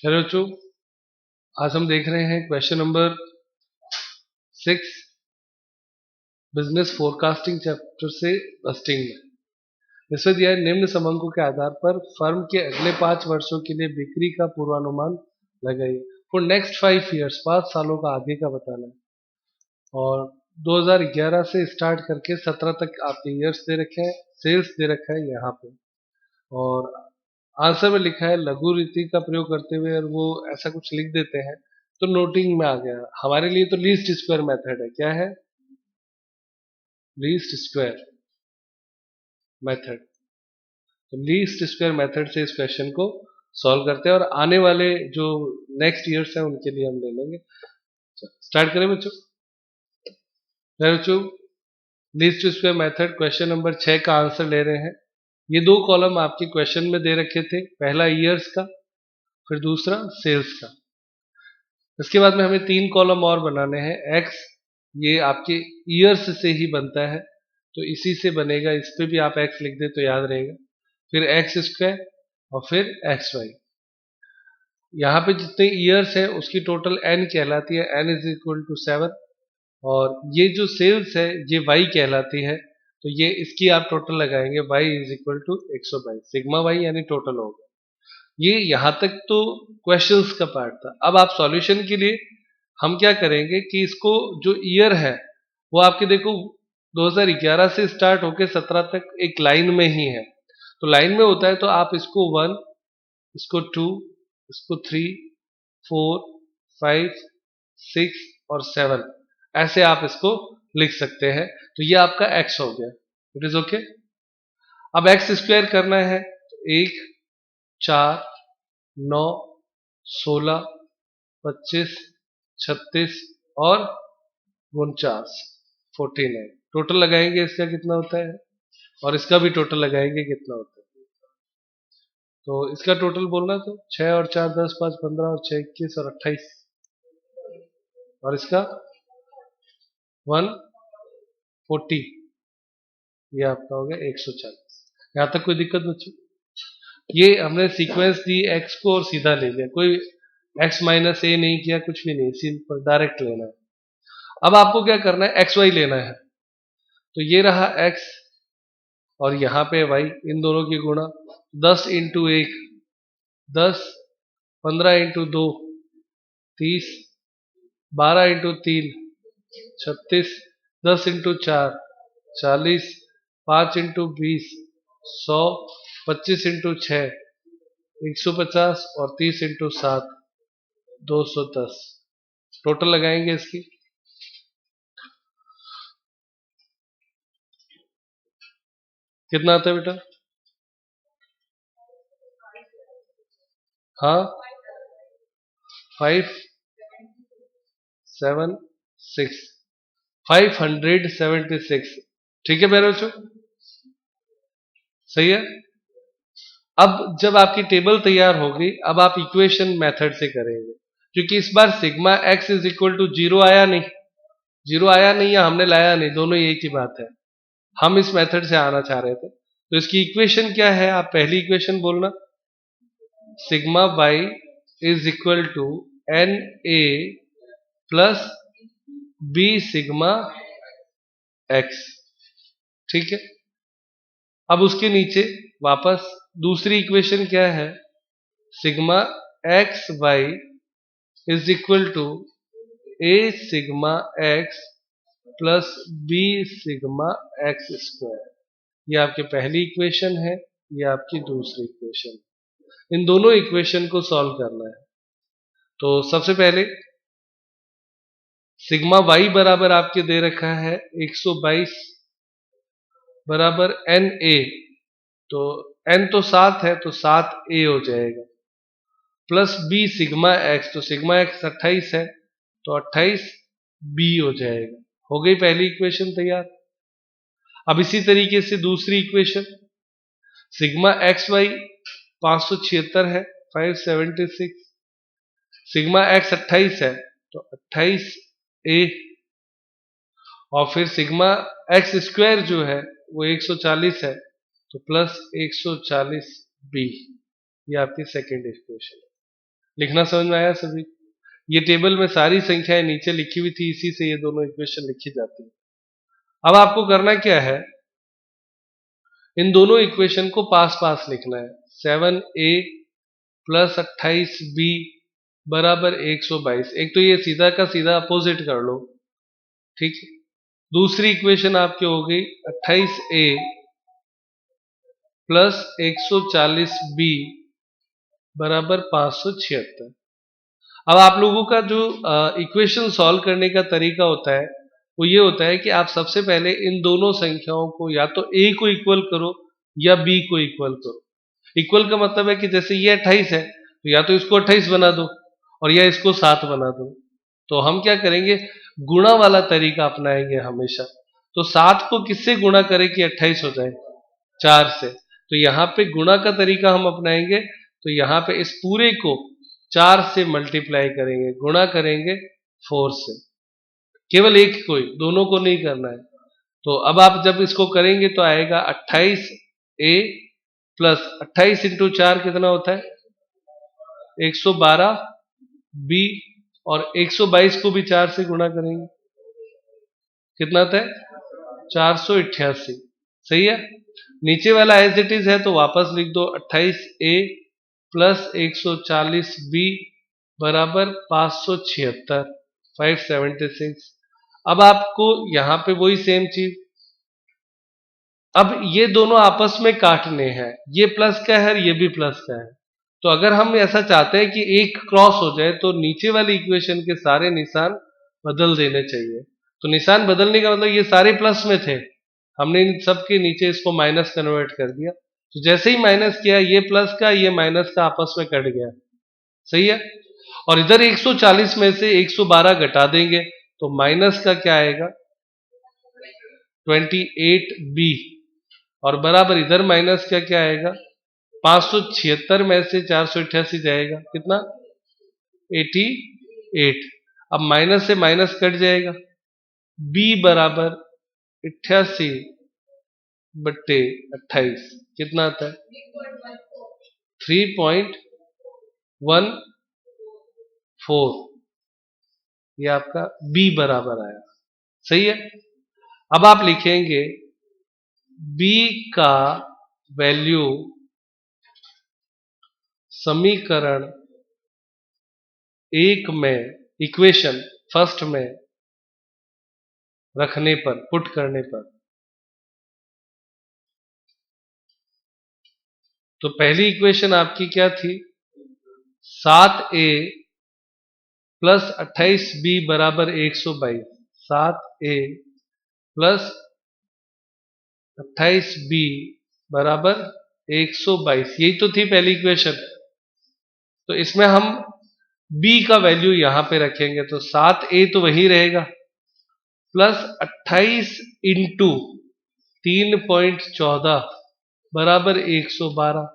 Hello बच्चों, आज हम देख रहे हैं question number 6 business forecasting chapter से बस्टिंग में। इसमें दिया है निम्न समंकों के आधार पर फर्म के अगले 5 वर्षों के लिए बिक्री का पूर्वानुमान लगाइए। फॉर नेक्स्ट 5 ईयर्स, 5 सालों का आगे का बताना है। और 2011 से स्टार्ट करके 17 तक आपके ईयर्स दे रखे हैं, सेल्स दे रखा है यहाँ पे, और आंसर में लिखा है लघु रीति का प्रयोग करते हुए, और वो ऐसा कुछ लिख देते हैं तो नोटिंग में आ गया। हमारे लिए तो लीस्ट स्क्वायर मेथड है। क्या है? Least square method. तो लीस्ट स्क्वायर मेथड से इस क्वेश्चन को सॉल्व करते हैं, और आने वाले जो नेक्स्ट ईयर्स हैं उनके लिए हम ले लेंगे। स्टार्ट करें बच्चों। Least square method question number 6 का आंसर ले रहे हैं। ये 2 कॉलम आपके क्वेश्चन में दे रखे थे, पहला ईयर्स का, फिर दूसरा सेल्स का। इसके बाद में हमें 3 कॉलम और बनाने हैं। एक्स, ये आपके ईयर्स से ही बनता है तो इसी से बनेगा, इस पे भी आप एक्स लिख दे तो याद रहेगा। फिर एक्स स्क्वायर और फिर एक्स वाई। यहाँ पे जितने ईयर्स है उसकी टोटल एन कहलाती है, एन इज इक्वल टू 7। और ये जो सेल्स है ये वाई कहलाती है, तो ये इसकी आप टोटल लगाएंगे, y is equal to 122 sigma y, यानी टोटल होगा। ये यहाँ तक तो क्वेश्चंस का पार्ट था। अब आप सॉल्यूशन के लिए हम क्या करेंगे कि इसको जो ईयर है वो आपके देखो 2011 से स्टार्ट होके 17 तक एक लाइन में ही है। तो लाइन में होता है तो आप इसको 1, इसको 2, इसको 3, 4, 5, 6 और 7 ऐसे आप इसको लिख सकते हैं। तो ये आपका x हो गया। It is okay. अब एक्स स्क्वायर करना है तो 1, 4, 9, 16, 25, 36 और 49, 49 टोटल लगाएंगे। इसका कितना होता है और इसका भी टोटल लगाएंगे कितना होता है। तो इसका टोटल बोलना तो 6 और 4 10, 5 15 और 6 21 और 28, और इसका 140, ये आपका हो गया 140। यहाँ तक कोई दिक्कत बच्चों? ये हमने सीक्वेंस दी एक्स को और सीधा ले लिया, कोई एक्स माइनस ए नहीं किया, कुछ भी नहीं, सिंपल डायरेक्ट लेना है। अब आपको क्या करना है, एक्स वाई लेना है। तो ये रहा एक्स और यहाँ पे वाई, इन दोनों की गुणा 10 into 1 10, 15 into 2 30, 12 into 3 36, 10 into 4 40, 5 into 20 100, 25 into 6 150 और 30 इंटू 7 210। टोटल लगाएंगे इसकी। कितना आता है बेटा? हाँ, 576, 576। ठीक है मेरे बच्चों, सही है। अब जब आपकी टेबल तैयार होगी, अब आप इक्वेशन मेथड से करेंगे, क्योंकि इस बार sigma x is equal to 0 आया नहीं, 0 आया नहीं या हमने लाया नहीं, दोनों एक ही बात है। हम इस मेथड से आना चाह रहे थे, तो इसकी इक्वेशन क्या है? आप पहली इक्वेशन बोलना, sigma y is equal to n a plus b sigma x. ठीक है। अब उसके नीचे वापस दूसरी इक्वेशन क्या है? Sigma x y is equal to a sigma x plus b sigma x square. ये आपकी पहली इक्वेशन है, ये आपकी दूसरी इक्वेशन। इन दोनों इक्वेशन को सॉल्व करना है। तो सबसे पहले सिग्मा वाई बराबर आपके दे रखा है 122 बराबर एन ए, तो एन तो 7 है तो 7 ए हो जाएगा, प्लस बी सिग्मा एक्स, तो सिग्मा एक्स 28 है तो 28 बी हो जाएगा। हो गई पहली इक्वेशन तैयार। अब इसी तरीके से दूसरी इक्वेशन, सिग्मा एक्स वाई 576 है, 576, सिग्मा एक्स 28 है तो 28 ए, और फिर सिग्मा एक्स स्क्वायर जो है वो 140 है तो प्लस 140 बी। ये आपकी सेकेंड इक्वेशन है। लिखना समझ में आया सभी? ये टेबल में सारी संख्याएं नीचे लिखी हुई थी, इसी से ये दोनों इक्वेशन लिखी जाती है। अब आपको करना क्या है, इन दोनों इक्वेशन को पास पास लिखना है। 7a प्लस 28b बराबर 122। एक तो ये सीधा का सीधा अपोजिट कर लो, ठीक है। दूसरी इक्वेशन आपकी हो गई 28a प्लस 140b बराबर 576। अब आप लोगों का जो इक्वेशन सॉल्व करने का तरीका होता है वो ये होता है कि आप सबसे पहले इन दोनों संख्याओं को या तो a को इक्वल करो या b को इक्वल करो। इक्वल का मतलब है कि जैसे ये 28 है तो या तो इसको 28 बना दो और या इसको 7 बना दो। तो हम क्या करेंगे, गुणा वाला तरीका अपनाएंगे हमेशा। तो 7 को किससे गुणा करें कि 28 हो जाए? 4 से। तो यहाँ पे गुणा का तरीका हम अपनाएंगे, तो यहाँ पे इस पूरे को 4 से मल्टीप्लाई करेंगे, गुणा करेंगे 4 से। केवल एक को ही, दोनों को नहीं करना है। तो अब आप जब इसको करेंगे तो आएगा 28a प्लस 28 इंटू 4 कितना होता है? 112b और 122 को भी 4 से गुणा करेंगे, कितना आता है? 488। सही है। नीचे वाला एज इट इज है तो वापस लिख दो, 28a प्लस 140b बराबर 576, 576। अब आपको यहां पे वही सेम चीज, अब ये दोनों आपस में काटने हैं, ये प्लस का है ये भी प्लस का है। तो अगर हम ऐसा चाहते हैं कि एक क्रॉस हो जाए तो नीचे वाली इक्वेशन के सारे निशान बदल देने चाहिए। तो निशान बदलने का मतलब ये सारे प्लस में थे, हमने इन सब के नीचे इसको माइनस कन्वर्ट कर दिया। तो जैसे ही माइनस किया, ये प्लस का ये माइनस का आपस में कट गया। सही है। और इधर 140 में से 112 घटा देंगे तो माइनस का क्या आएगा? 28b और बराबर इधर माइनस का क्या आएगा? 576 में से 488 जाएगा, कितना? 88। अब माइनस से माइनस कट जाएगा, b बराबर 88 बट्टे 28 कितना आता है? 3.14। ये आपका b बराबर आया। सही है। अब आप लिखेंगे b का वैल्यू समीकरण 1 में, इक्वेशन फर्स्ट में रखने पर, पुट करने पर, तो पहली इक्वेशन आपकी क्या थी? 7a प्लस 28b बराबर 122। 7a प्लस 28b बराबर 122, यही तो थी पहली इक्वेशन। तो इसमें हम b का वैल्यू यहां पे रखेंगे, तो 7a तो वही रहेगा प्लस 28 इंटू 3.14 बराबर 112।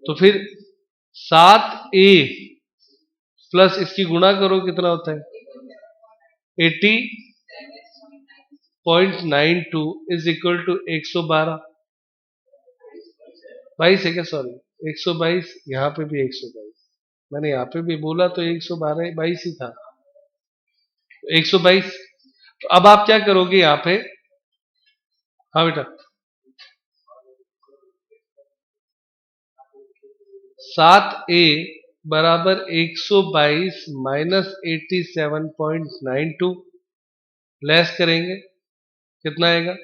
तो फिर 7a प्लस इसकी गुणा करो, कितना होता है? 80.92 इज इक्वल टू 112। 22 है क्या? सॉरी 122, यहाँ पे भी 122, मैंने यहाँ पे भी बोला तो 112 22 ही था, 122। तो अब आप क्या करोगे यहाँ पे? हाँ बेटा, 7a बराबर 122 माइनस 87.92 लेस करेंगे, कितना आएगा?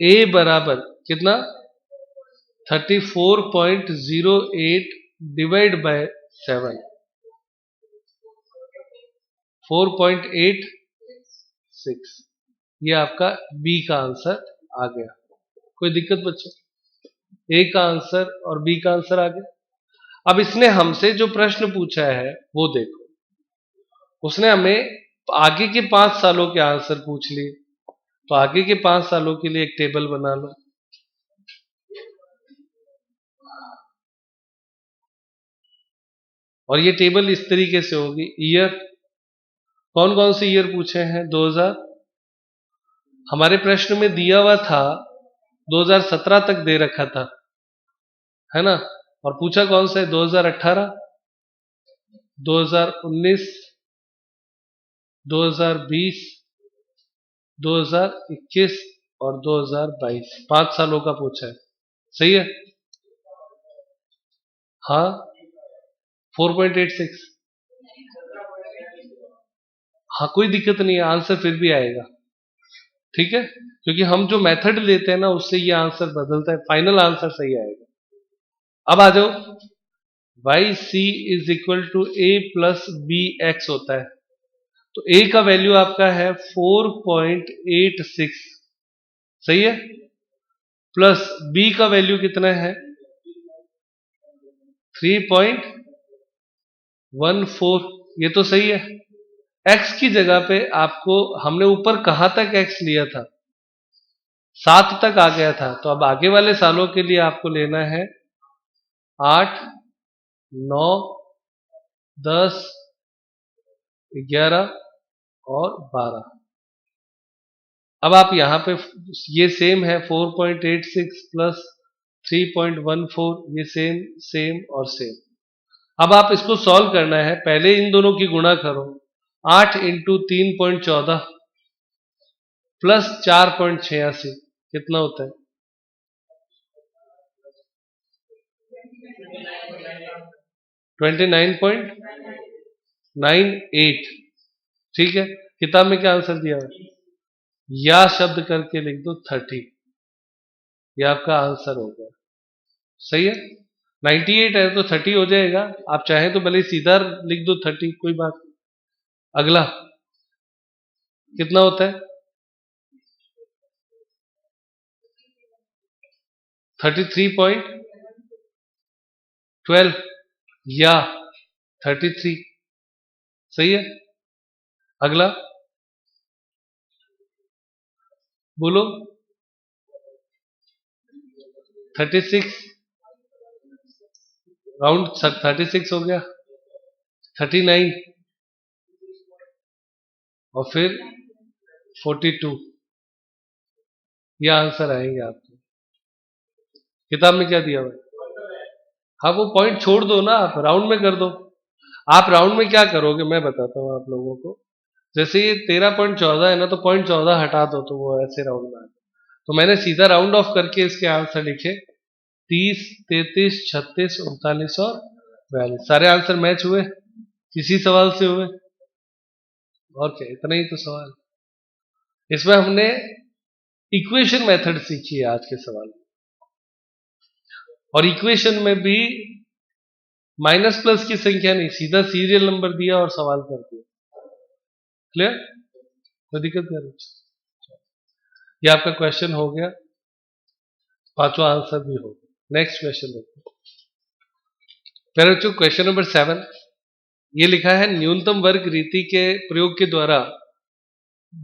a बराबर कितना? 34.08 डिवाइड बाय 7, 4.86। ये आपका बी का आंसर आ गया। कोई दिक्कत बच्चों? ए का आंसर और बी का आंसर आ गया। अब इसने हमसे जो प्रश्न पूछा है वो देखो, उसने हमें आगे के 5 सालों के आंसर पूछ लिए। तो आगे के 5 सालों के लिए एक टेबल बना लो। और ये टेबल इस तरीके से होगी। ईयर, कौन कौन से ईयर पूछे हैं? 2000, हमारे प्रश्न में दिया हुआ था 2017 तक दे रखा था, है ना? और पूछा कौन सा है, 2018, 2019, 2020, 2021 और 2022, 5 सालों का पूछा है। सही है? हाँ, 4.86। हाँ, कोई दिक्कत नहीं है, आंसर फिर भी आएगा। ठीक है, क्योंकि हम जो मेथड लेते हैं ना उससे ये आंसर बदलता है, फाइनल आंसर सही आएगा। अब आ जाओ, y c is equal to a plus b x होता है, तो ए का वैल्यू आपका है 4.86, सही है, प्लस बी का वैल्यू कितना है 3.14, ये तो सही है। एक्स की जगह पे आपको हमने ऊपर कहां तक एक्स लिया था, 7 तक आ गया था, तो अब आगे वाले सालों के लिए आपको लेना है 8, 9, 10, 11 और 12। अब आप यहां पे ये सेम है 4.86 प्लस 3.14, ये सेम सेम और सेम। अब आप इसको सॉल्व करना है, पहले इन दोनों की गुणा करो, 8 इंटू 3.14 प्लस 4.86 कितना होता है, 29.98। ठीक है, किताब में क्या आंसर दिया है, या शब्द करके लिख दो 30, ये आपका आंसर हो गया। सही है, 98 है तो 30 हो जाएगा, आप चाहें तो भले सीधा लिख दो 30, कोई बात नहीं। अगला कितना होता है, 33.12 या 33, सही है। अगला बोलो, 36, राउंड 36 हो गया, 39 और फिर 42, ये आंसर आएंगे आपके। किताब में क्या दिया हुआ है, हाँ वो पॉइंट छोड़ दो ना, आप राउंड में कर दो। आप राउंड में क्या करोगे मैं बताता हूँ आप लोगों को, जैसे ये 13.14 है ना, तो 0.14 हटा दो तो वो ऐसे राउंड में आ जाए। तो मैंने सीधा राउंड ऑफ करके इसके आंसर लिखे, 30, 33, 36, 39 और 42, सारे आंसर मैच हुए, किसी सवाल से हुए, और क्या, इतना ही तो सवाल। इसमें हमने इक्वेशन मेथड सीखी है आज के सवाल, और इक्वेशन में भी माइनस प्लस की संख्या नहीं, सीधा सीरियल नंबर दिया और सवाल कर दिया। क्लियर, कोई दिक्कत नहीं। ये आपका क्वेश्चन हो गया, पांचवा आंसर भी हो गया। नेक्स्ट क्वेश्चन देखते हैं। फिर बच्चों क्वेश्चन नंबर 7, ये लिखा है न्यूनतम वर्ग रीति के प्रयोग के द्वारा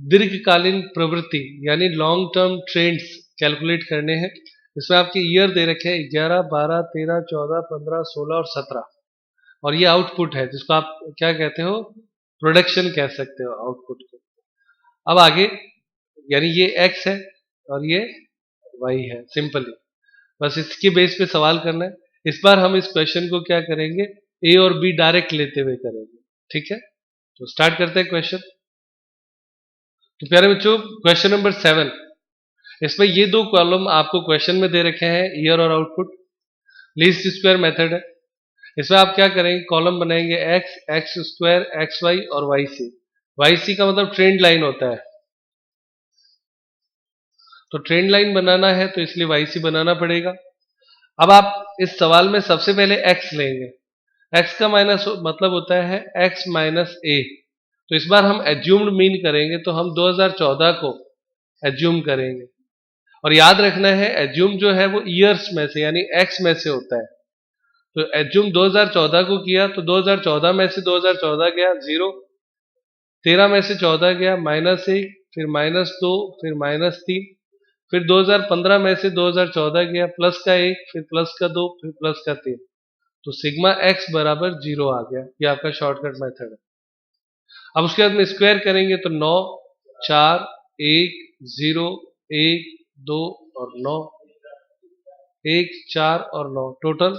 दीर्घकालीन प्रवृत्ति यानी लॉन्ग टर्म ट्रेंड्स कैलकुलेट करने हैं। इसमें आपके ईयर दे रखे हैं 11, 12, 13, 14, 15, 16 और 17, और ये आउटपुट है जिसको आप क्या कहते हो, प्रोडक्शन कह सकते हो आउटपुट को। अब आगे, यानी ये एक्स है और ये वाई है, सिंपली बस इसके बेस पे सवाल करना है। इस बार हम इस क्वेश्चन को क्या करेंगे, ए और बी डायरेक्ट लेते हुए करेंगे। ठीक है, तो स्टार्ट करते हैं क्वेश्चन। तो प्यारे बच्चों क्वेश्चन नंबर 7, इसमें ये दो कॉलम आपको क्वेश्चन में दे रखे हैं, ईयर और आउटपुट, लीस्ट स्क्वायर मेथड है। इसमें आप क्या करेंगे, कॉलम बनाएंगे x, x square, x y और वाई सी। वाई सी का मतलब ट्रेंड लाइन होता है, तो ट्रेंड लाइन बनाना है तो इसलिए वाई सी बनाना पड़ेगा। अब आप इस सवाल में सबसे पहले एक्स लेंगे, एक्स का माइनस मतलब होता है एक्स माइनस ए, तो इस बार हम एज्यूम्ड मीन करेंगे, तो हम 2014 को एज्यूम करेंगे। और याद रखना है एज्यूम जो है वो ईयर्स में से यानी एक्स में से होता है, तो एज्यूम 2014 को किया तो 2014 में से 2014 गया 0, 13 में से 14 गया -1, फिर -2, फिर -3, फिर 2015 में से 2014 गया प्लस का 1, फिर प्लस का 2, फिर प्लस का 3, तो सिग्मा एक्स बराबर 0 आ गया। ये आपका शॉर्टकट मेथड है। अब उसके बाद में स्क्वायर करेंगे तो 9, 4, 1, 0, 1, 2 और 9, 1, 4 और 9, टोटल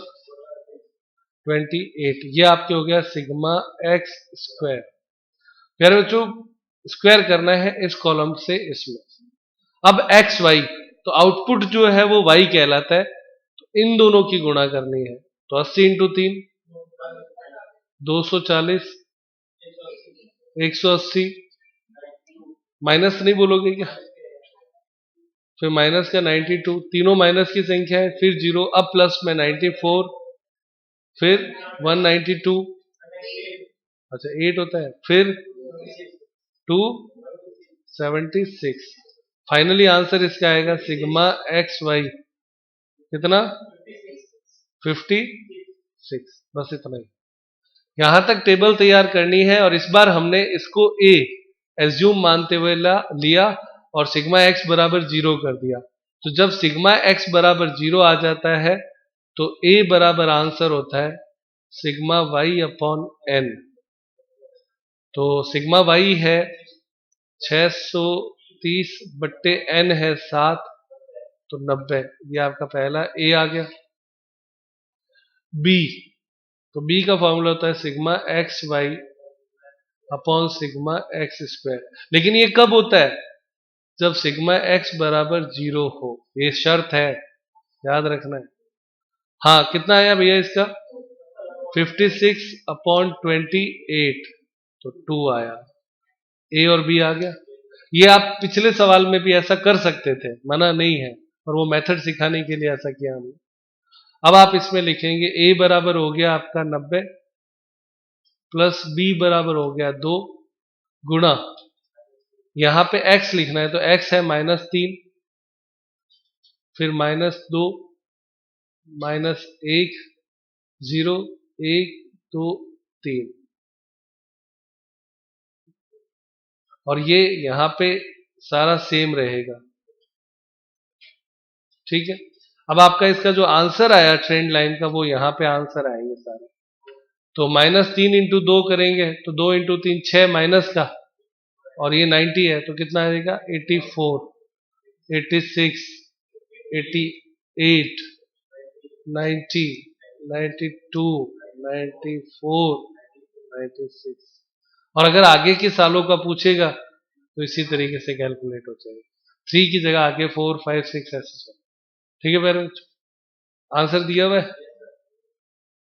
28। ये आपके हो गया सिग्मा एक्स स्क्वायर। प्यारे बच्चों, स्क्वायर करना है इस कॉलम से इसमें। अब एक्स वाई, तो आउटपुट जो है वो वाई कहलाता है, तो इन दोनों की गुणा करनी है। तो 80 इंटू 3 240, 180, माइनस नहीं बोलोगे क्या? फिर माइनस का 92, तीनों माइनस की संख्या है, फिर जीरो, अब प्लस में 94, फिर 192, अच्छा 8 होता है, फिर 276। फाइनली आंसर इसका आएगा सिग्मा एक्स वाई कितना? 56। बस इतना ही। यहां तक टेबल तैयार करनी है और इस बार हमने इसको ए एज्यूम मानते हुए लिया और सिग्मा एक्स बराबर 0 कर दिया। तो जब सिग्मा एक्स बराबर 0 आ जाता है तो ए बराबर आंसर होता है सिग्मा वाई अपॉन एन। तो सिग्मा वाई है 630 बट्टे एन है 7, तो 90। ये आपका पहला ए आ गया। बी, तो बी का फॉर्मूला होता है sigma x y upon sigma x square. लेकिन ये कब होता है? जब सिग्मा एक्स बराबर 0 हो, ये शर्त है, याद रखना है। हाँ, कितना आया भैया इसका? 56 अपॉन 28, तो 2 आया। ए और बी आ गया। ये आप पिछले सवाल में भी ऐसा कर सकते थे, मना नहीं है, और वो मेथड सिखाने के लिए ऐसा किया हमने। अब आप इसमें लिखेंगे ए बराबर हो गया आपका 90 प्लस बी बराबर हो गया 2 गुणा, यहां पे x लिखना है तो x है -3, फिर -2 -1 0 1 2 3, और ये यहां पे सारा सेम रहेगा। ठीक है। अब आपका इसका जो आंसर आया ट्रेंड लाइन का, वो यहां पे आंसर आएंगे सारे। तो -3 इंटू 2 करेंगे तो 2 इंटू 3 6 माइनस का, और ये 90 है तो कितना आएगा? 84 86 88 90 92 94 96। और अगर आगे के सालों का पूछेगा तो इसी तरीके से कैलकुलेट हो जाएगा। 3 की जगह आगे 4 5 6 ऐसे चल। ठीक है पेरेंट्स, आंसर दिया हुआ है।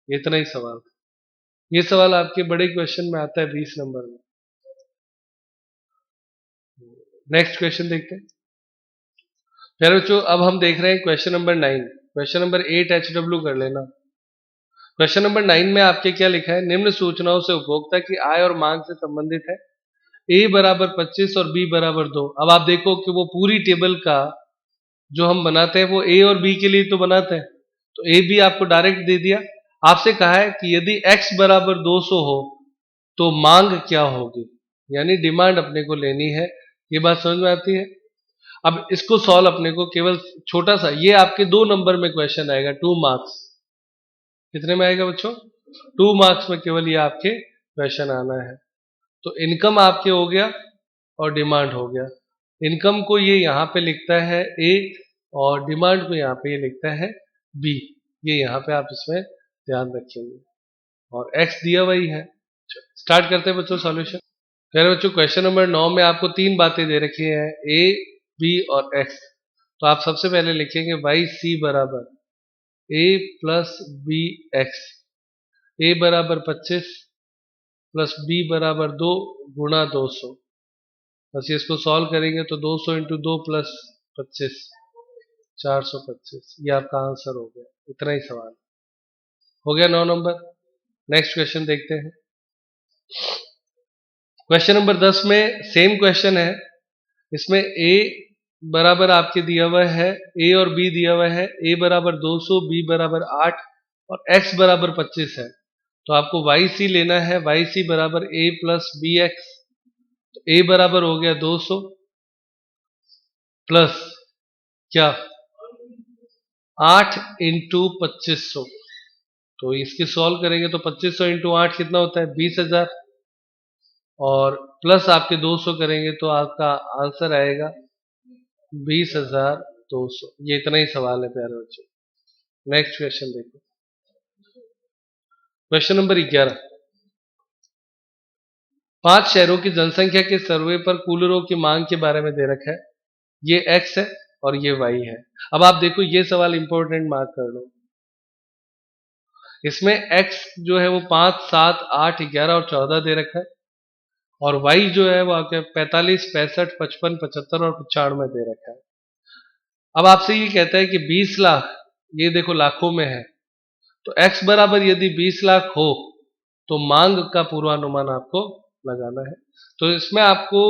इतना ही सवाल। ये सवाल आपके बड़े क्वेश्चन में आता है 20 नंबर में। नेक्स्ट क्वेश्चन देखते हैं। प्यारे बच्चों, अब हम देख रहे हैं question number 9। Question number 8 HW कर लेना। क्वेश्चन नंबर 9 में आपके क्या लिखा है? निम्न सूचनाओं से उपभोक्ता की आय और मांग से संबंधित है। ए बराबर 25 और बी बराबर 2। अब आप देखो कि वो पूरी टेबल का जो हम बनाते हैं वो ए और बी के लिए तो बनाते हैं, तो ए बी आपको डायरेक्ट दे दिया। आपसे कहा है कि यदि x बराबर 200 हो तो मांग क्या होगी, यानी डिमांड अपने को लेनी है। ये बात समझ में आती है? अब इसको सॉल्व अपने को केवल छोटा सा, ये आपके 2 नंबर में क्वेश्चन आएगा, 2 मार्क्स। कितने में आएगा बच्चों? 2 मार्क्स में केवल ये आपके क्वेश्चन आना है। तो इनकम आपके हो गया और डिमांड हो गया। इनकम को ये यहाँ पे लिखता है ए और डिमांड को यहाँ पे ये लिखता है बी। ये यहाँ पे आप इसमें ध्यान रखेंगे, और एक्स दिया वही है। स्टार्ट करते हैं बच्चों सॉल्यूशन। कह रहे बच्चों, क्वेश्चन नंबर 9 में आपको 3 बातें दे रखी हैं, ए बी और एक्स। तो आप सबसे पहले लिखेंगे वाई सी बराबर ए प्लस बी एक्स। ए बराबर 25 प्लस बी बराबर 2 गुणा 200। बस इसको सॉल्व करेंगे तो 200 इंटू 2 प्लस 25 425। ये आपका आंसर हो गया। इतना ही सवाल हो गया 9 नंबर। नेक्स्ट क्वेश्चन देखते हैं। क्वेश्चन नंबर 10 में सेम क्वेश्चन है। इसमें ए बराबर आपके दिया हुआ है, ए और बी दिया हुआ है। ए बराबर 200, बी बराबर 8 और एक्स बराबर 25 है। तो आपको वाई सी लेना है। वाई सी बराबर ए प्लस बी एक्स। तो ए बराबर हो गया 200 प्लस क्या 8 इंटू 2500। तो इसकी सॉल्व करेंगे तो 2500 इंटू 8 कितना होता है? 20,000। और प्लस आपके 200 करेंगे तो आपका आंसर आएगा 20,200। ये इतना ही सवाल है प्यारे बच्चों। नेक्स्ट क्वेश्चन देखो। क्वेश्चन नंबर 11, 5 शहरों की जनसंख्या के सर्वे पर कूलरों की मांग के बारे में दे रखा है। ये x है और ये y है। अब आप देखो ये सवाल इंपॉर्टेंट मार्क कर लो। इसमें x जो है वो 5, 7, 8, 11 और 14 दे रखा है और y जो है वो आपके 45, 65, 55, 75 और 95 दे रखा है। अब आपसे ये कहता है कि 20 लाख, ये देखो लाखों में है, तो x बराबर यदि 20 लाख हो तो मांग का पूर्वानुमान आपको लगाना है। तो इसमें आपको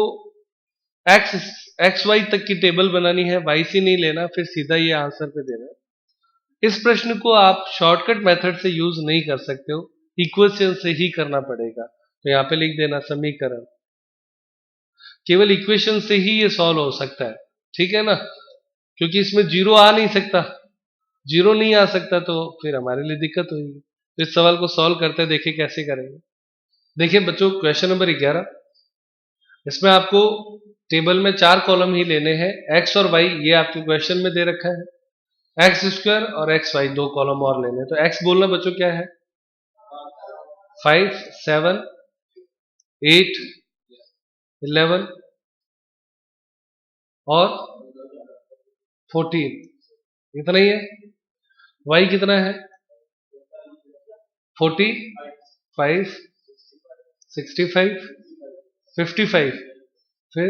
एक्स वाई तक की टेबल बनानी है, वाई सी नहीं लेना, फिर सीधा ये आंसर पे देना है। इस प्रश्न को आप शॉर्टकट मेथड से यूज नहीं कर सकते हो, इक्वेशन से ही करना पड़ेगा। तो यहां पे लिख देना समीकरण, केवल इक्वेशन से ही ये सॉल्व हो सकता है, ठीक है ना, क्योंकि इसमें जीरो आ नहीं सकता, जीरो नहीं आ सकता तो फिर हमारे लिए दिक्कत होगी। तो इस सवाल को सॉल्व करते हैं, देखिए कैसे करेंगे। देखिए बच्चों क्वेश्चन नंबर 11, इसमें आपको टेबल में 4 कॉलम ही लेने हैं, एक्स और वाई ये आपके क्वेश्चन में दे रखा है, एक्स स्क्वायर और एक्स वाई 2 कॉलम और लेने। तो एक्स बोलना बच्चों क्या है, 5, 7, 8, 11 और 14, इतना ही है। वाई कितना है, 45, 65, 55, फिर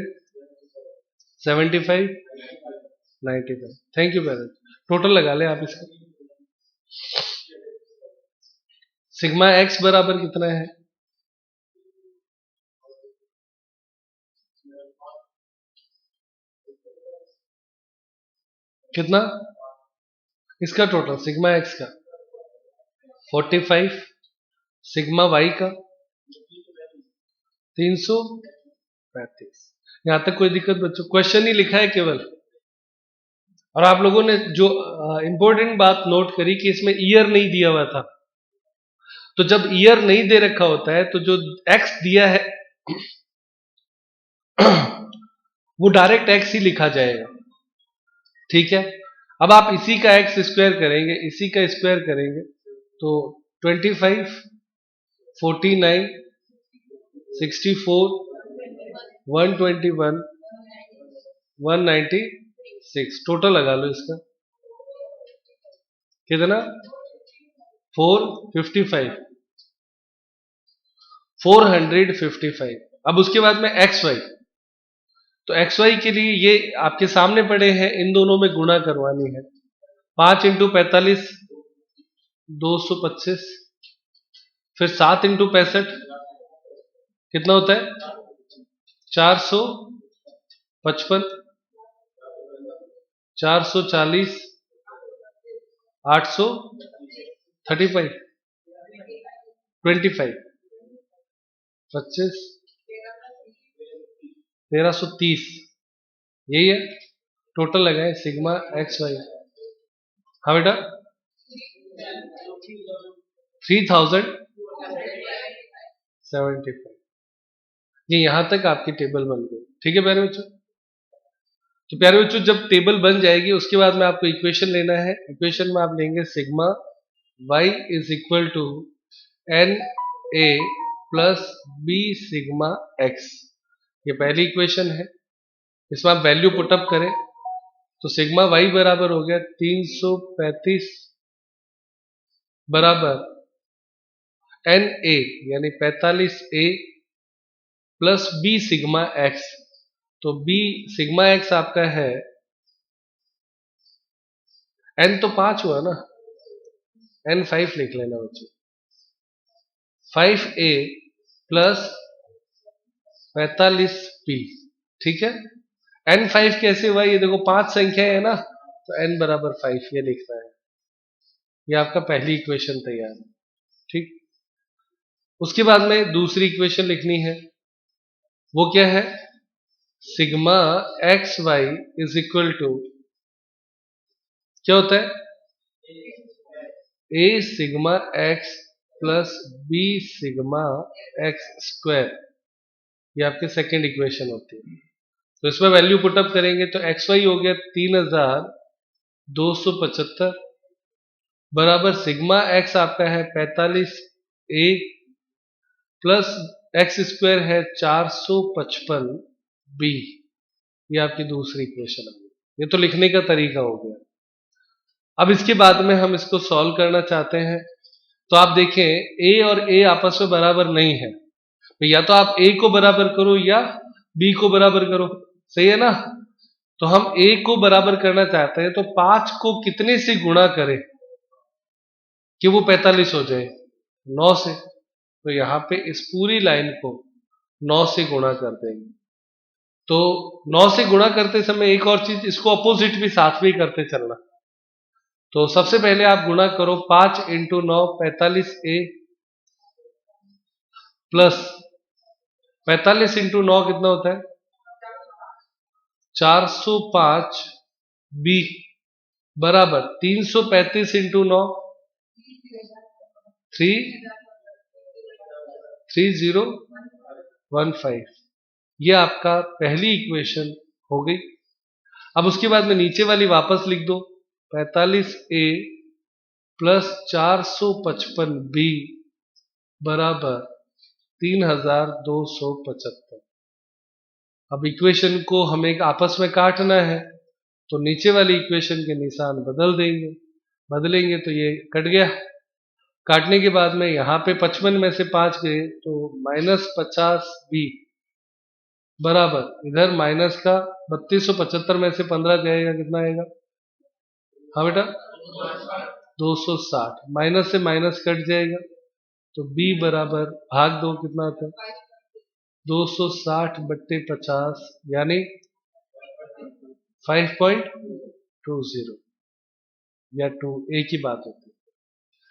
75, 95। Thank you parent. टोटल लगा ले आप इसका। सिग्मा एक्स बराबर कितना है, कितना, इसका टोटल सिग्मा एक्स का 45, सिग्मा वाई का 335। यहां तक कोई दिक्कत बच्चों, क्वेश्चन ही लिखा है केवल। और आप लोगों ने जो इंपॉर्टेंट बात नोट करी कि इसमें ईयर नहीं दिया हुआ था, तो जब ईयर नहीं दे रखा होता है तो जो एक्स दिया है वो डायरेक्ट एक्स ही लिखा जाएगा, ठीक है। अब आप इसी का एक्स स्क्वायर करेंगे, इसी का स्क्वायर करेंगे, तो 25, 49, 64, 121, 196, टोटल लगा लो इसका कितना, 455, 455। अब उसके बाद में एक्स वाई, तो एक्स वाई के लिए ये आपके सामने पड़े हैं, इन दोनों में गुणा करवानी है। 5 इंटू 45 225, फिर 7 इंटू 65 कितना होता है, 455, 440, 835, 25, 25, 1330, यही है टोटल लगाए सिग्मा एक्स वाई। हाँ बेटा 3075, ये यहां तक आपकी टेबल बन गई, ठीक है प्यारे बच्चों। तो प्यारे बच्चों जब टेबल बन जाएगी उसके बाद में आपको इक्वेशन लेना है। इक्वेशन में आप लेंगे sigma y is equal to n a plus b sigma x, ये पहली इक्वेशन है। इसमें आप वैल्यू पुटअप करें तो सिग्मा y बराबर हो गया 335 बराबर एन ए यानी 45a plus b sigma x. तो बी सिग्मा एक्स आपका है, एन तो 5 हुआ ना, एन 5 लिख लेना बच्चों, 5a प्लस 45p, ठीक है। एन 5 कैसे हुआ, ये देखो 5 संख्या है ना, तो एन बराबर 5 ये लिखना है। ये आपका पहली इक्वेशन तैयार है, ठीक। उसके बाद में दूसरी इक्वेशन लिखनी है, वो क्या है, sigma x y is equal to क्या होता है, a sigma x plus b sigma x square, ये आपके सेकेंड इक्वेशन होती है। तो इसमें वैल्यू पुटअप करेंगे तो एक्स वाई हो गया 3275 बराबर सिग्मा एक्स आपका है 45 ए प्लस एक्स स्क्वायर है 455 बी, ये आपकी दूसरी इक्वेशन है। ये तो लिखने का तरीका हो गया। अब इसके बाद में हम इसको सॉल्व करना चाहते हैं, तो आप देखें ए और ए आपस में बराबर नहीं है, तो या तो आप ए को बराबर करो या बी को बराबर करो, सही है ना। तो हम ए को बराबर करना चाहते हैं, तो 5 को कितने से गुणा करें कि वो 45 हो जाए? 9 से। तो यहां पे इस पूरी लाइन को 9 से गुणा कर देंगे। तो 9 से गुणा करते समय एक और चीज, इसको अपोजिट भी साथ में करते चलना। तो सबसे पहले आप गुणा करो 5 इंटू 9 45A प्लस 45 इंटू 9 कितना होता है? 405 बी बराबर 335 इंटू 9 3015। ये आपका पहली इक्वेशन हो गई। अब उसके बाद में नीचे वाली वापस लिख दो, 45A प्लस 455 बी बराबर 3275। अब इक्वेशन को हमें आपस में काटना है, तो नीचे वाली इक्वेशन के निशान बदलेंगे तो ये कट गया। काटने के बाद में यहाँ पे 55 में से 5 गए तो -50 बी बराबर इधर माइनस का 3275 में से 15 जाएगा, कितना आएगा? हाँ बेटा 260। माइनस से माइनस कट जाएगा तो b बराबर भाग 2 कितना आता है? 260 बट्टे 50 यानी 5.20 या 2 एक ही बात होती है।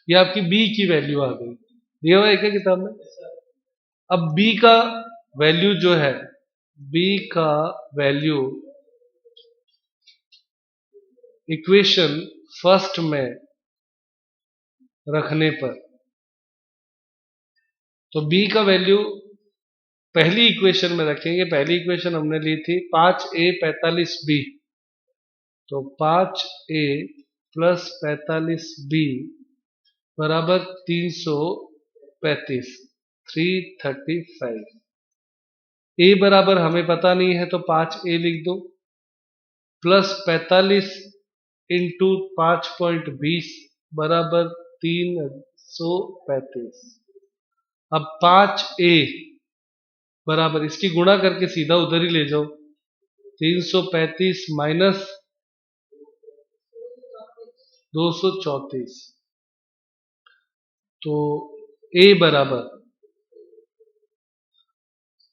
ये आपकी b की वैल्यू आ गई, दिया हुआ है क्या किताब में? अब b का वैल्यू जो है, b का वैल्यू इक्वेशन फर्स्ट में रखने पर, तो b का वैल्यू पहली इक्वेशन में रखेंगे। पहली इक्वेशन हमने ली थी 5a 45b, तो 5a प्लस 45b बराबर 335 335। a बराबर हमें पता नहीं है तो 5a लिख दो, प्लस 45 इंटू 5.20 बराबर 335। अब 5a बराबर इसकी गुणा करके सीधा उधर ही ले जाओ, 335 माइनस 234, तो a बराबर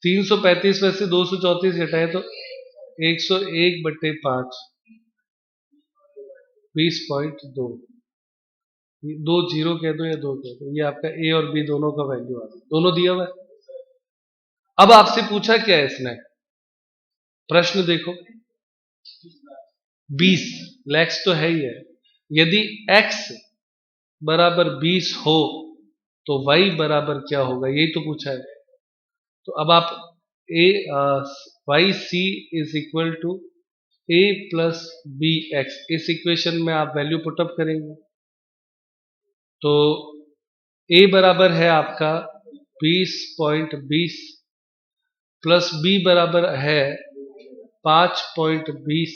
335 में से 234 घटाए तो 101 बट्टे 5 20.2, 2 जीरो कह दो या 2 कह दो, ये आपका a और b दोनों का वैल्यू आ गया, दोनों दिया हुआ है। अब आपसे पूछा क्या है इसने, प्रश्न देखो 20 लैक्स तो है ही है, यदि x बराबर 20 हो तो y बराबर क्या होगा, यही तो पूछा है। तो अब आप y c is equal to a plus b x, इस इक्वेशन में आप वैल्यू पुटअप करेंगे तो a बराबर है आपका 20.20 प्लस b बराबर है 5.20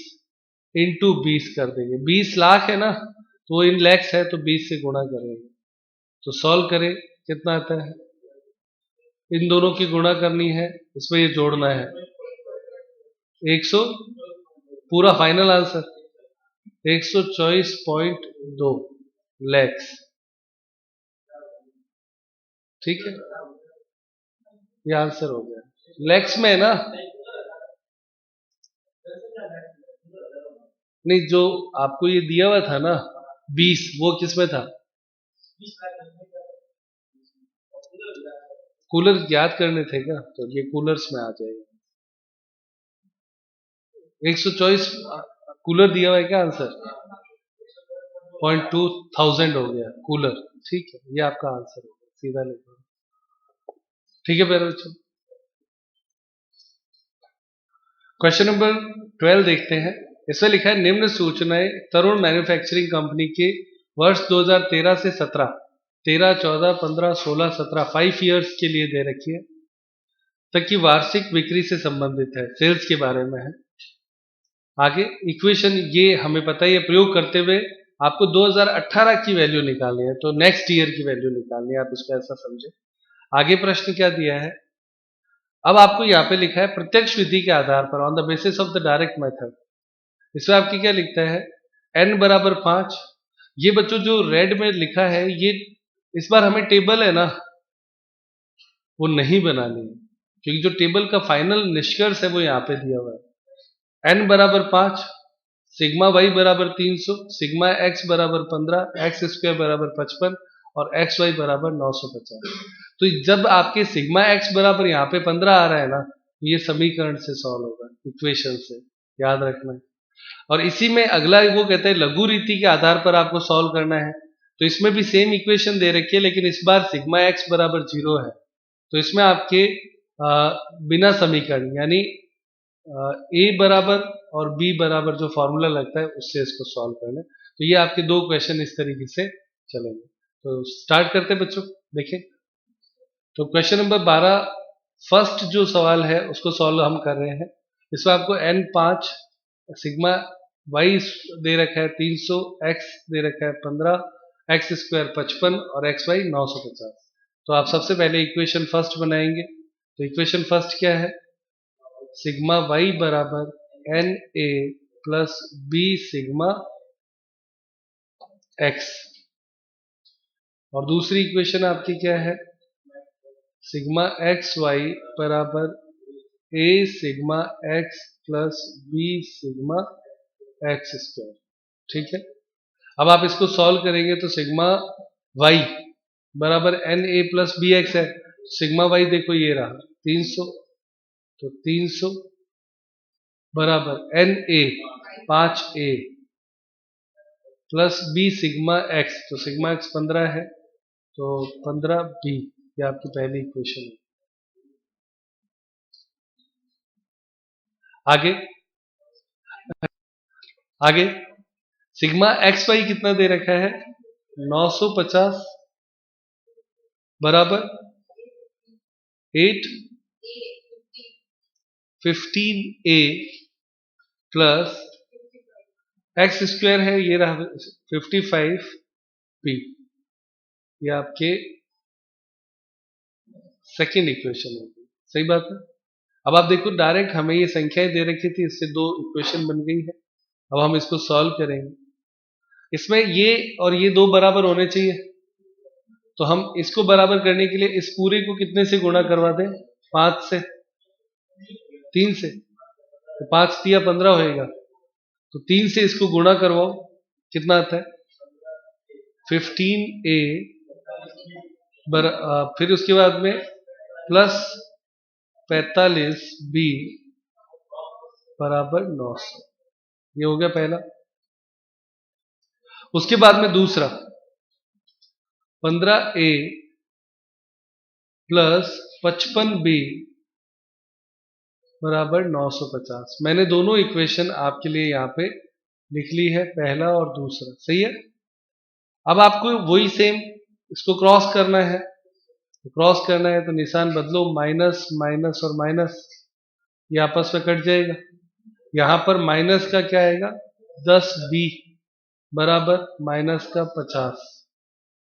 इंटू 20 कर देंगे। 20 लाख है ना, तो वो इन लैक्स है तो 20 से गुणा करेंगे। तो सॉल्व करें कितना आता है, इन दोनों की गुणा करनी है, इसमें ये जोड़ना है 100, पूरा फाइनल आंसर 124.2 लैक्स। ठीक है, ये आंसर हो गया। लैक्स में है ना, नहीं जो आपको ये दिया हुआ था ना 20, वो किस में था? कूलर याद करने थे क्या, तो ये कूलर्स में आ जाएगा। 124 कूलर दिया हुआ है क्या आंसर? 0.2000 हो गया कूलर। ठीक है, ये आपका आंसर है, सीधा लिखो। ठीक है प्यारे बच्चों, क्वेश्चन नंबर 12 देखते हैं। इसमें लिखा है निम्न सूचनाएं तरुण मैन्युफैक्चरिंग कंपनी के वर्ष 2013 से 17 13, 14, 15, 16, 17 5 ईयर्स के लिए दे रखी है, तक की वार्षिक बिक्री से संबंधित है, सेल्स के बारे में है। आगे इक्वेशन ये हमें पता है, ये प्रयोग करते हुए आपको 2018 की वैल्यू निकालनी है, तो नेक्स्ट ईयर की वैल्यू निकालनी है, आप इसको ऐसा समझे। आगे प्रश्न क्या दिया है, अब आपको यहाँ पे लिखा है प्रत्यक्ष विधि के आधार पर, on the basis of the direct method. इसमें आपकी क्या लिखता है, n बराबर 5। ये बच्चों जो रेड में लिखा है, ये इस बार हमें टेबल है ना वो नहीं बनानी है, क्योंकि जो टेबल का फाइनल निष्कर्ष है वो यहाँ पे दिया हुआ है। n बराबर 5, सिग्मा वाई बराबर 300, सिग्मा एक्स बराबर 15, एक्स स्क्वायर बराबर 55 और एक्स वाई बराबर 950। तो जब आपके सिग्मा एक्स बराबर यहाँ पे 15 आ रहा है ना, ये समीकरण से सॉल्व होगा, इक्वेशन से, याद रखना है। और इसी में अगला वो कहते हैं लघु रीति के आधार पर आपको सॉल्व करना है, तो इसमें भी सेम इक्वेशन दे रखी है, लेकिन इस बार सिग्मा एक्स बराबर 0 है, तो इसमें आपके बिना समीकरण यानी ए बराबर और बी बराबर जो फॉर्मूला लगता है उससे इसको सॉल्व करना है। तो ये आपके दो क्वेश्चन इस तरीके से चलेंगे। तो स्टार्ट करते हैं बच्चों, देखें। तो क्वेश्चन नंबर 12 फर्स्ट जो सवाल है उसको सॉल्व हम कर रहे हैं। इसमें आपको n 5, सिग्मा y दे रखा है 300, x दे रखा है 15, एक्स स्क्वायर 55 और एक्स वाई 950। तो आप सबसे पहले इक्वेशन फर्स्ट बनाएंगे। तो इक्वेशन फर्स्ट क्या है, सिग्मा y बराबर n a plus b sigma x, और दूसरी इक्वेशन आपकी क्या है, सिग्मा एक्स वाई बराबर a sigma x plus b sigma x square. ठीक है, अब आप इसको सॉल्व करेंगे तो सिग्मा वाई बराबर n a plus b x है, सिग्मा वाई देखो ये रहा 300, तो 300 बराबर n a 5a plus b sigma x, तो सिग्मा एक्स 15 है, तो 15b, ये आपकी पहली इक्वेशन है। आगे आगे सिग्मा एक्स वाई कितना दे रखा है, 950 बराबर 815a प्लस एक्स स्क्वायर है, ये रहा 55p, ये आपके सेकेंड इक्वेशन होगी। सही बात है। अब आप देखो डायरेक्ट हमें ये संख्याएं दे रखी थी, इससे दो इक्वेशन बन गई है। अब हम इसको सॉल्व करेंगे। इसमें ये और ये दो बराबर होने चाहिए, तो हम इसको बराबर करने के लिए इस पूरे को कितने से गुणा करवा दें, 5 से, 3 से, तो 5 तिया 15 होएगा, तो 3 से इसको गुणा करवाओ, कितना आता है 15a, फिर उसके बाद में प्लस 45b बराबर 900, ये हो गया पहला। उसके बाद में दूसरा 15a प्लस 55b बराबर 950। मैंने दोनों इक्वेशन आपके लिए यहाँ पे लिख ली है, पहला और दूसरा। सही है। अब आपको वही सेम इसको क्रॉस करना है, तो क्रॉस करना है तो निशान बदलो, माइनस माइनस और माइनस, ये आपस में कट जाएगा। यहां पर माइनस का क्या आएगा, 10b बराबर माइनस का 50,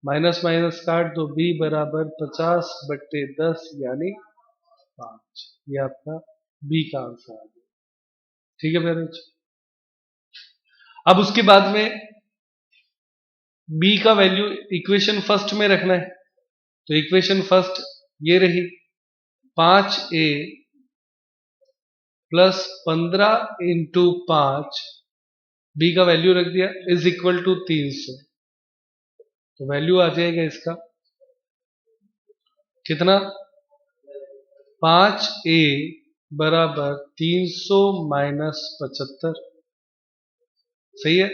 माइनस माइनस काट दो, b बराबर 50/10 यानी 5, ये आपका b का आंसर आ गया। ठीक है पेरेंट्स। अब उसके बाद में b का वैल्यू इक्वेशन फर्स्ट में रखना है, तो इक्वेशन फर्स्ट ये रही 5a प्लस 15 इंटू 5, बी का वैल्यू रख दिया, इज इक्वल टू 300, तो वैल्यू आ जाएगा इसका कितना, 5a बराबर 300 माइनस 75। सही है।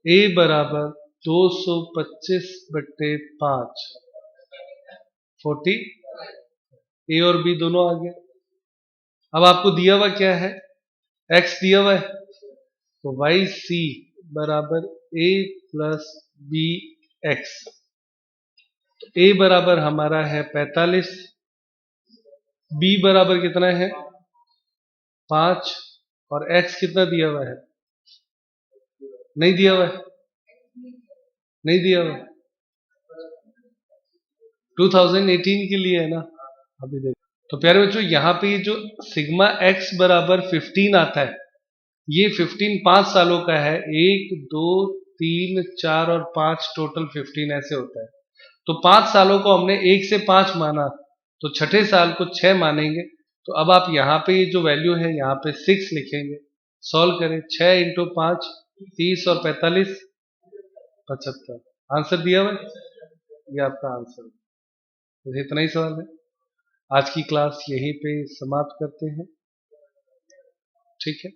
a बराबर 225/5, 40, a और b दोनों आ गया। अब आपको दिया हुआ क्या है, x दिया हुआ है, तो वाई सी बराबर a प्लस बी एक्स, ए बराबर हमारा है 45, बी बराबर कितना है 5, और एक्स कितना दिया हुआ है, नहीं दिया हुआ है, नहीं दिया हुआ, 2018 के लिए है ना। अभी देखो तो प्यारे बच्चों यहाँ पे ये जो सिग्मा एक्स बराबर 15 आता है, ये 15 5 सालों का है, 1 2 3 4 और 5 टोटल 15 ऐसे होता है। तो 5 सालों को हमने 1 से 5 माना, तो छठे साल को 6 मानेंगे। तो अब आप यहाँ पे ये जो वैल्यू है यहाँ पे 6 लिखेंगे, सॉल्व करें, 6 इंटू 5 30 और 45 75, आंसर दिया हुआ है, ये आपका आंसर है। तो इतना ही सवाल है। आज की क्लास यहीं पे समाप्त करते हैं, ठीक है।